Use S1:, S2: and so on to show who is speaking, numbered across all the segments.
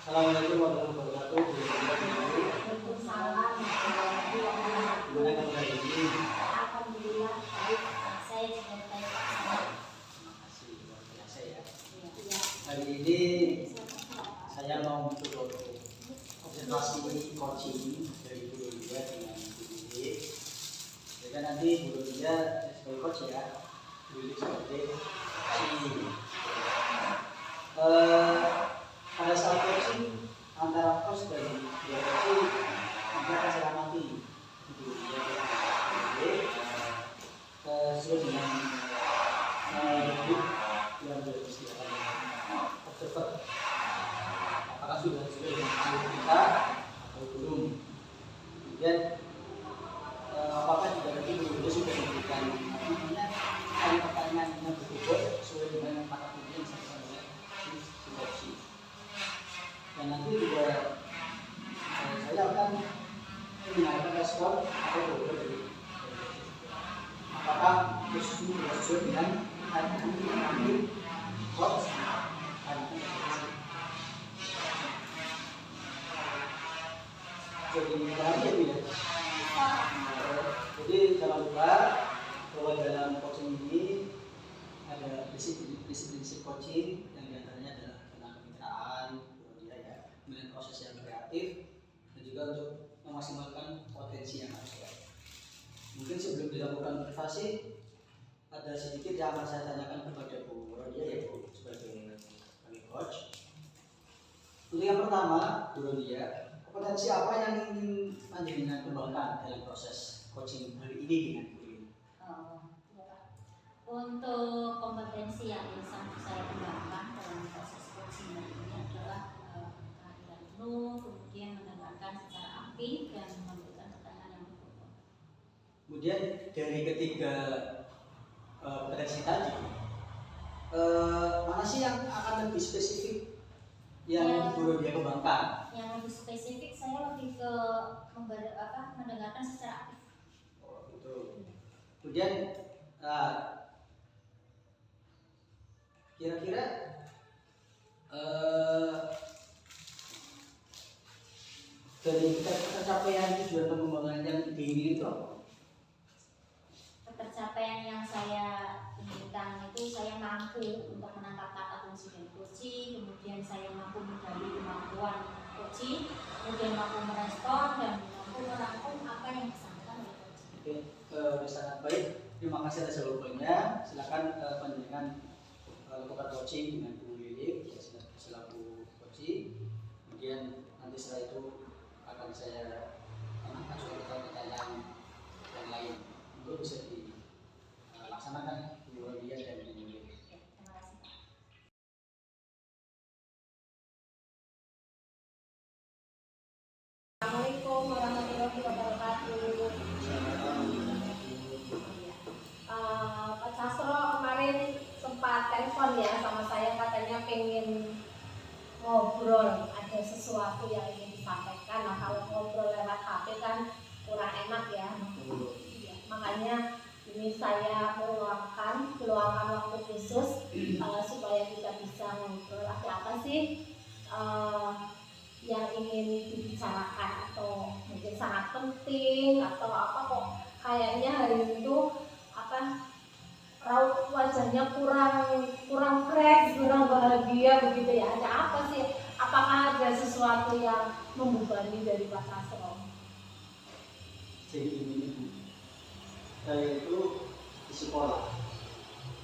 S1: Assalamualaikum warahmatullahi wabarakatuh.
S2: Waalaikumsalam warahmatullahi wabarakatuh.
S1: Gimana kabar hari ini?
S2: Alhamdulillah baik. Saya juga baik.
S1: Terima kasih, luar biasa ya.
S2: Iya.
S1: Hari ini saya mau mencoba observasi coaching dari Bu Lydia dengan Bu Lilik. Jadi nanti Bu Lydia sebagai coach ya, Bu Lilik sebagai coaching. Pada saat coaching antara coach dan dia coaching kita akan saya amati Bu Lydia sesuai dengan review yang disediakan observer. Apakah sudah sesuai dengan kemampuan kita atau belum? Kemudian apakah juga nanti dia sudah memberikan pertanyaan yang berbobot sesuai dengan mata kuliah yang saya sampaikan di sinopsi. Dan nanti juga saya akan mendengarkan respon atau berbobot dari apakah sesuai dengan harapan kami coach. Jadi terakhir ya. Jadi jangan lupa bahwa dalam coaching ini ada prinsip-prinsip coaching yang diantaranya adalah tentang kemitraan, dia ya, kemudian proses yang kreatif dan juga untuk memaksimalkan potensi yang ada. Mungkin sebelum dilakukan observasi ada sedikit yang akan saya tanyakan kepada Bu Rodia ya Bu sebagai coach. Untuk yang pertama, Bu Rodia, potensi apa yang ingin panjenengan kembangkan dalam proses coaching hari ini dengan Bu Lili?
S2: Untuk kompetensi yang bisa saya kembangkan dalam proses coaching ini adalah kehadiran penuh, kemudian mendengarkan secara aktif dan memberikan pertanyaan yang berbobot.
S1: Kemudian dari ketiga kompetensi tadi, mana sih yang akan lebih spesifik yang perlu dia kembangkan?
S2: Yang lebih spesifik saya lebih ke mendengarkan secara aktif.
S1: Oh gitu. Kemudian kira-kira dari pencapaian tujuan pengembangan yang diingini itu apa?
S2: Pencapaian yang saya inginkan itu saya mampu untuk menangkap kata kunci dari coaching, kemudian saya mampu menggali kemampuan coaching, kemudian mampu merespon dan mampu merangkum apa yang disampaikan oleh coaching.
S1: Oke, sangat baik. Terima kasih atas jawabannya. Silakan panjenengan lakukan coaching dengan Bu Lilik selaku coaching. Kemudian nanti setelah itu akan saya angkat suatu pertanyaan yang lain untuk bisa dilaksanakan Bu Rodia dan Bu Lilik.
S2: Terima kasih Pak.
S3: Assalamualaikum warahmatullahi wabarakatuh. Pak Sastro kemarin sempat telepon ya sama saya, katanya pengen ngobrol, ada sesuatu yang ingin disampaikan. Nah kalau ngobrol lewat HP kan kurang enak ya. Makanya ini saya meluangkan waktu khusus supaya kita bisa ngobrol. Ada apa sih yang ingin dibicarakan, atau mungkin sangat penting atau apa, kok kayaknya hari itu raut wajahnya kurang fresh, kurang bahagia begitu ya. Ada apa sih? Apakah ada sesuatu yang membebani dari Pak Sastro?
S1: Jadi ini Bu, saya itu di sekolah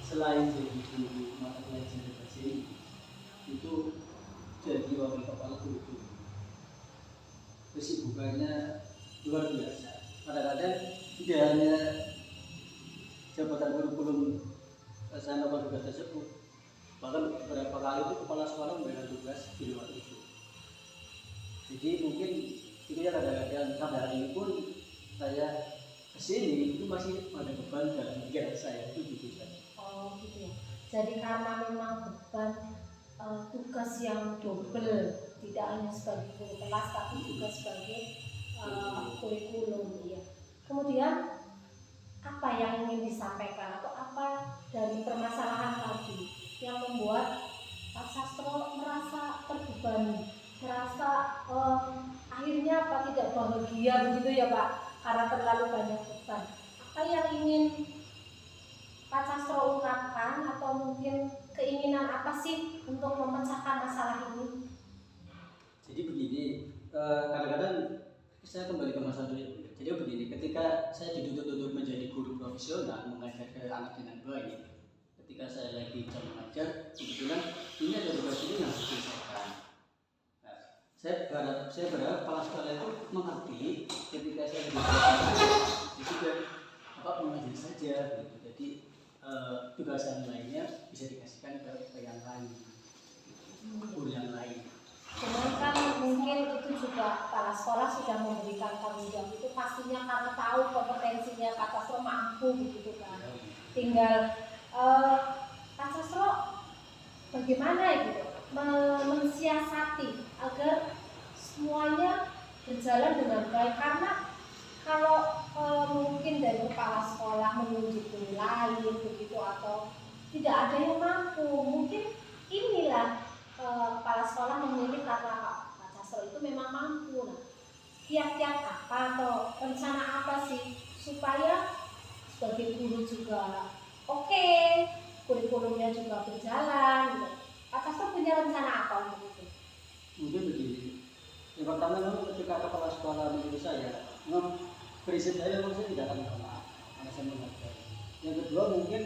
S1: selain jadi guru mata pelajaran bahasa Inggris itu jadi wakil kepala guru. Kesibukannya luar biasa. Kadang-kadang tidak hanya jabatan kurikulum saya melakukan tugas tersebut, bahkan beberapa kali itu kepala sekolah memberikan tugas di luar itu. Jadi mungkin itu ya kadang-kadang sampai hari ini pun saya kesini itu masih ada beban dalam pikiran saya, itu gitu saja.
S3: Oh gitu ya. Jadi karena memang beban tugas yang double, tidak hanya sebagai guru kelas tapi juga sebagai kurikulum ya. Kemudian apa yang ingin disampaikan atau apa dari permasalahan tadi yang membuat Pak Sastro merasa terbebani, merasa atau mungkin keinginan apa sih untuk memecahkan masalah ini?
S1: Jadi begini, kadang-kadang saya kembali ke masa dulu. Jadi begini, ketika saya dituntut untuk menjadi guru profesional mengajar ke anak dengan baik, ketika saya lagi jam mengajar, kebetulan ini ada tugas ini yang harus diselesaikan. Nah, saya berharap kepala sekolah itu mengerti ketika saya lagi juga apa mengajar saja gitu. Jadi tugas yang lainnya bisa dikasihkan ke yang lain, guru yang lain.
S3: Cuman kan mungkin itu juga kepala sekolah sudah memberikan tanggung jawab itu pastinya karena tahu kompetensinya Pak Sastro mampu begitu kan. Tinggal Pak Sastro bagaimana gitu mensiasati agar semuanya berjalan dengan baik, karena kalau mungkin dari kepala sekolah menunjuk lain begitu atau tidak ada yang mampu, mungkin inilah kepala sekolah memilih karena Pak Sastro itu memang mampu. Nah, kiat-kiat apa atau rencana apa sih supaya sebagai guru juga oke, kurikulumnya juga berjalan gitu. Pak Sastro punya rencana apa untuk itu?
S1: Mungkin begini, yang pertama memang ketika kepala sekolah menyuruh saya, memang prinsip saya memang saya tidak akan minta maaf karena saya menghargai. Yang kedua mungkin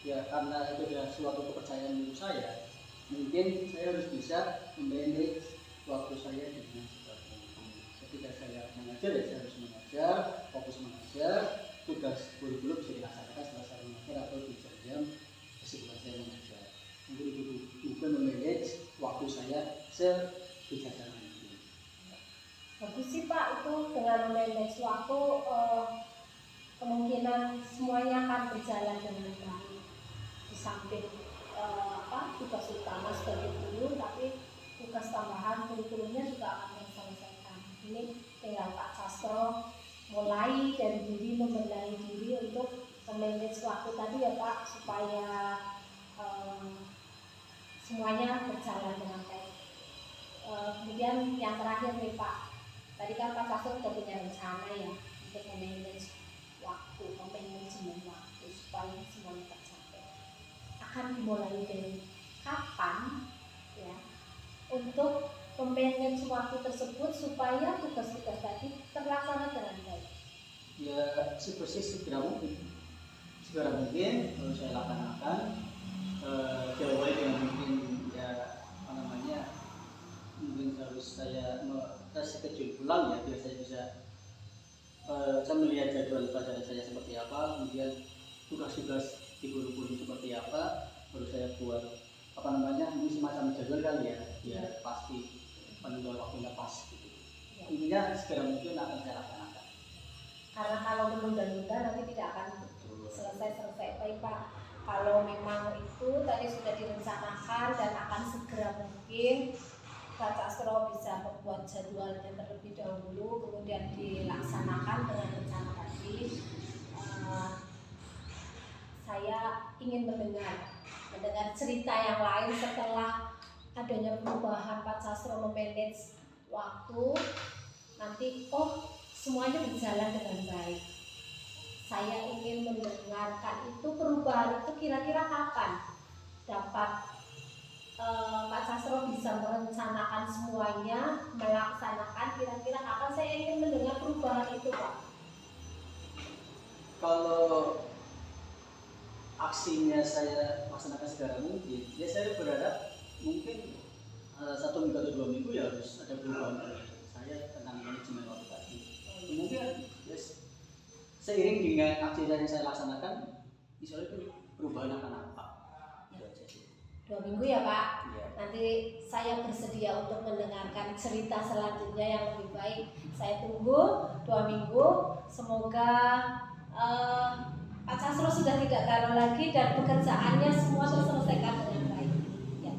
S1: ya karena itu adalah suatu kepercayaan menurut saya, mungkin saya harus bisa memanage waktu saya dengan sebaik mungkin. Ketika saya mengajar ya saya harus mengajar, fokus mengajar, tugas kurikulum bisa dilaksanakan setelah saya mengajar atau di jam kesimpulan saya mengajar. Mungkin itu bukan memanage waktu saya sebijaksana mungkin.
S3: Bagus sih Pak, itu dengan memanage waktu kemungkinan semuanya akan berjalan dengan baik. Di samping tugas utama sebagai guru, tapi tugas tambahan kurikulumnya juga akan diselesaikan. Ini tinggal Pak Sastro mulai dari diri, membenahi diri untuk memanage waktu tadi ya Pak, supaya semuanya berjalan dengan baik. Kemudian yang terakhir nih Pak, tadi kan Pak Sastro sudah punya rencana ya untuk memanage waktu, manajemen waktu supaya semuanya tercapai. Akan dimulai dari kapan ya untuk memanage waktu tersebut supaya tugas-tugas tadi terlaksana dengan baik?
S1: Ya segera mungkin kalau saya laksanakan diawali dengan mungkin ya apa namanya, mungkin harus saya schedule pulang ya biar saya bisa saya melihat jadwal pelajaran saya seperti apa, kemudian tugas-tugas di kurikulum seperti apa, baru saya buat apa namanya ini semacam jadwal kali ya biar pasti penentuan waktunya pas gitu. Intinya segera mungkin akan saya laksanakan.
S3: Karena kalau menunda-nunda nanti tidak akan selesai baik Pak. Kalau memang itu tadi sudah direncanakan dan akan segera mungkin, Pak Sastro bisa membuat jadwalnya terlebih dahulu, kemudian dilaksanakan dengan rencana tadi. Saya ingin mendengar cerita yang lain setelah adanya perubahan Pak Sastro memanage waktu. Nanti semuanya berjalan dengan baik. Saya ingin mendengarkan itu perubahan itu kira-kira kapan dapat Pak Sastro bisa merencanakan semuanya, melaksanakan, kira-kira kapan saya ingin mendengar perubahan itu Pak?
S1: Kalau aksinya saya laksanakan segera mungkin, ya saya berharap mungkin 1 minggu atau 2 minggu ya harus ada perubahan dari saya tentang manajemen waktu tadi. Kemudian yes, seiring dengan aksi yang saya laksanakan, misalnya itu perubahan akan nampak. Itu aja sih.
S3: 2 minggu ya Pak.
S1: Ya.
S3: Nanti saya bersedia untuk mendengarkan cerita selanjutnya yang lebih baik. Saya tunggu 2 minggu. Semoga Pak Sastro sudah tidak galau lagi dan pekerjaannya semua terselesaikan dengan baik. Ya.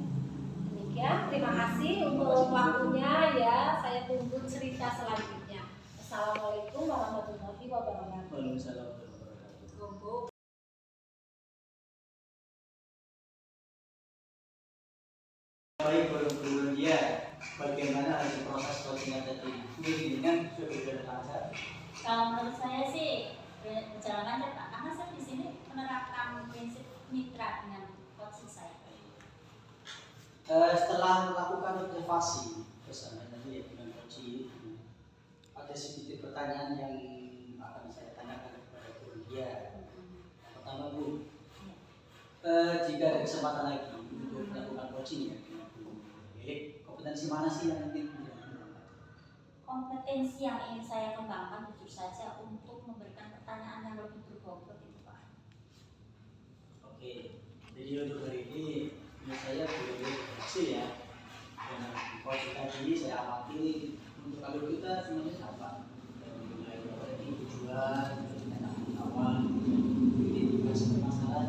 S3: Demikian, terima kasih untuk waktunya ya. Saya tunggu cerita selanjutnya. Assalamualaikum warahmatullahi wabarakatuh.
S1: Waalaikumsalam warahmatullahi wabarakatuh. Baik guru-guru ya, bagaimana hasil proses coaching tadi? Ini dengan sudah lancar.
S2: Kalau menurut saya sih berjalan lancar Pak, karena saya di sini menerapkan prinsip mitra dengan sih saya.
S1: Setelah melakukan observasi bersama tadi ya dengan coaching, ada sedikit pertanyaan yang akan saya tanyakan kepada Bu Dia. Yang pertama Bu, jika ada kesempatan lagi untuk melakukan coaching ya dengan Bu Lili, kompetensi mana sih yang ingin dikembangkan?
S2: Kompetensi yang ingin saya kembangkan jujur saja untuk memberikan pertanyaan yang lebih berbobot itu Pak.
S1: Oke, jadi untuk hari ini menurut saya boleh berhasil ya. Dengan coaching tadi saya amati untuk kalau kita semuanya sama. Dari mulai dari tujuan, dari awal, ini bukan sebuah masalah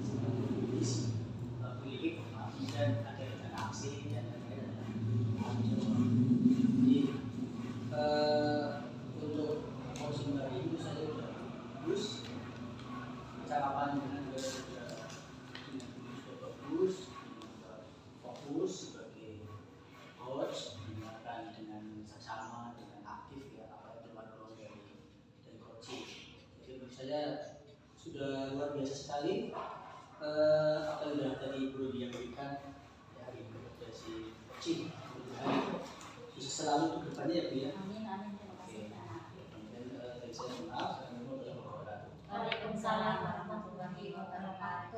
S1: juga memiliki informasi dan ada rencana aksi dan lain-lain. Jadi untuk coaching hari ini saya sudah bagus, percakapan dengan sudah bagus, fokus sebagai coach, mendengarkan dengan seksama, dengan aktif ya apa yang keluar dari coaching. Jadi menurut saya sudah luar biasa sekali apa yang sudah tadi Bro Dia berikan ya hari ini dari coaching. Mudah-mudahan bisa selalu untuk depannya ya Bu ya.
S2: Amin amin terima kasih.
S1: Dan dari saya mohon maaf, saya mohon berdoa.
S2: Waalaikumsalam warahmatullahi wabarakatuh.